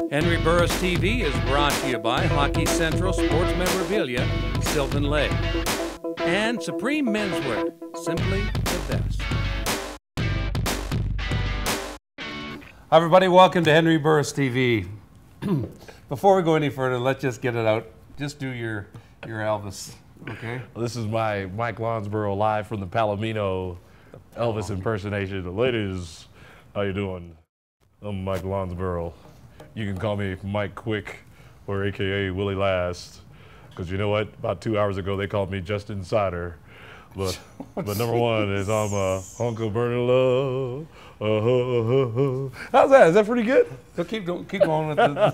Henry Burris TV is brought to you by Hockey Central Sports Memorabilia, Sylvan Lake, and Supreme Menswear, simply the best. Hi everybody, welcome to Henry Burris TV. Before we go any further, let's just get it out. Just do your Elvis, okay? Well, this is my Mike Lonsborough live from the Palomino Elvis impersonation. Ladies, how you doing? I'm Mike Lonsborough. You can call me Mike Quick or AKA Willie Last, because you know what? About 2 hours ago they called me Just Insider. But number one is I'm a hunk of burning love. How's that? Is that pretty good? So keep going with the.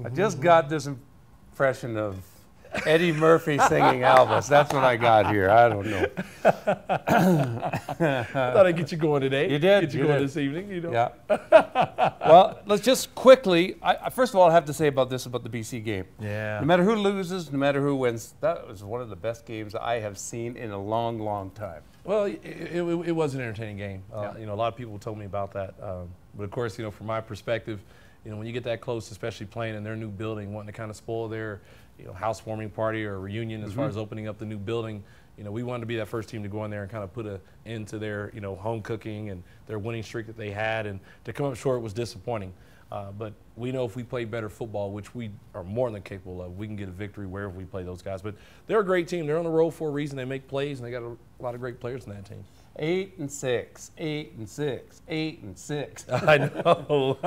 I just got this impression of Eddie Murphy singing Elvis. That's what I got here. I don't know. I thought I'd get you going today. You did. Get you going this evening. You know. Yeah. Well, let's just quickly. First of all, I have to say about the BC game. Yeah. No matter who loses, no matter who wins, that was one of the best games I have seen in a long, long time. Well, it was an entertaining game. Yeah. You know, a lot of people told me about that. But of course, you know, from my perspective, you know, when you get that close, especially playing in their new building, wanting to kind of spoil their, you know, housewarming party or reunion as far as opening up the new building, you know, we wanted to be that first team to go in there and kind of put an end to their, you know, home cooking and their winning streak that they had, and to come up short was disappointing. But we know if we play better football, which we are more than capable of, we can get a victory wherever we play those guys. But they're a great team. They're on the road for a reason. They make plays, and they got a lot of great players in that team. 8-6, 8-6, 8-6. I know.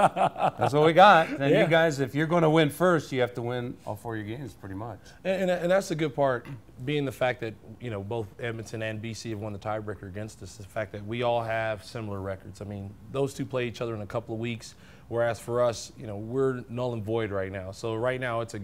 That's what we got. And Yeah. you guys, if you're going to win first, you have to win all 4 of your games, pretty much. And that's the good part, being the fact that, you know, both Edmonton and BC have won the tiebreaker against us, the fact that we all have similar records. I mean, those two play each other in a couple of weeks, whereas for us, you know, we're null and void right now. So right now it's a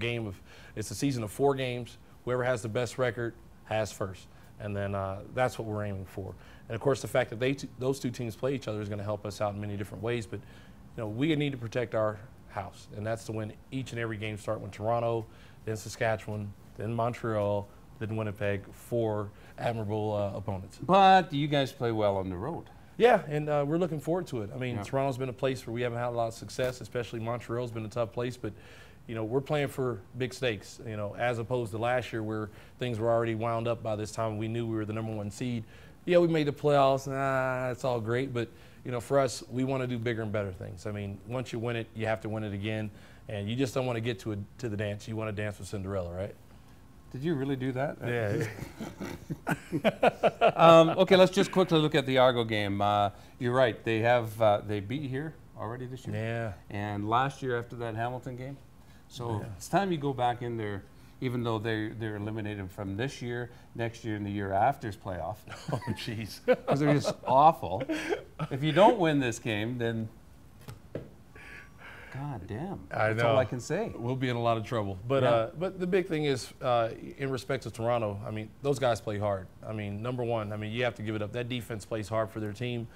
season of 4 games. Whoever has the best record has first. And then that's what we're aiming for. And of course, the fact that those two teams play each other is going to help us out in many different ways. But you know, we need to protect our house, and that's to win each and every game. Start with Toronto, then Saskatchewan, then Montreal, then Winnipeg. 4 admirable opponents. But you guys play well on the road. Yeah, and we're looking forward to it. I mean, Yeah. Toronto's been a place where we haven't had a lot of success, especially Montreal's been a tough place. But you know, we're playing for big stakes, you know, as opposed to last year where things were already wound up by this time. We knew we were the #1 seed. Yeah, we made the playoffs. It's all great. But, you know, for us, we want to do bigger and better things. I mean, once you win it, you have to win it again. And you just don't want to get to the dance. You want to dance with Cinderella, right? Did you really do that? Yeah. Okay, let's just quickly look at the Argo game. You're right. They beat here already this year. Yeah. And last year after that Hamilton game. So Yeah. it's time you go back in there, even though they're eliminated from this year, next year, and the year after's playoff. Oh, jeez. Because they're just awful. If you don't win this game, then God damn. That's all I can say. We'll be in a lot of trouble. But Yeah. but the big thing is, in respect to Toronto, I mean, those guys play hard. I mean, #1, I mean, you have to give it up. That defense plays hard for their team.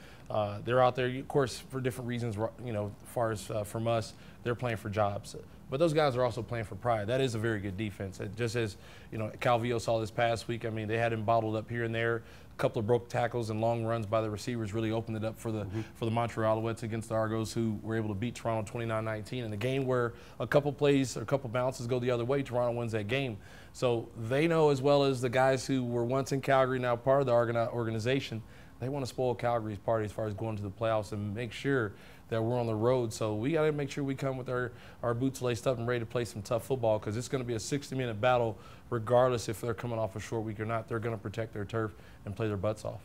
They're out there, of course, for different reasons, you know, as far as from us, they're playing for jobs. But those guys are also playing for pride. That is a very good defense. Just as, you know, Calvillo saw this past week, I mean, they had him bottled up here and there. A couple of broke tackles and long runs by the receivers really opened it up for the Montreal Alouettes against the Argos, who were able to beat Toronto 29-19 in a game where a couple plays or a couple bounces go the other way. Toronto wins that game. So they know, as well as the guys who were once in Calgary, now part of the organization, they want to spoil Calgary's party as far as going to the playoffs and make sure that we're on the road. So we got to make sure we come with our boots laced up and ready to play some tough football, because it's going to be a 60-minute battle regardless if they're coming off a short week or not. They're going to protect their turf and play their butts off.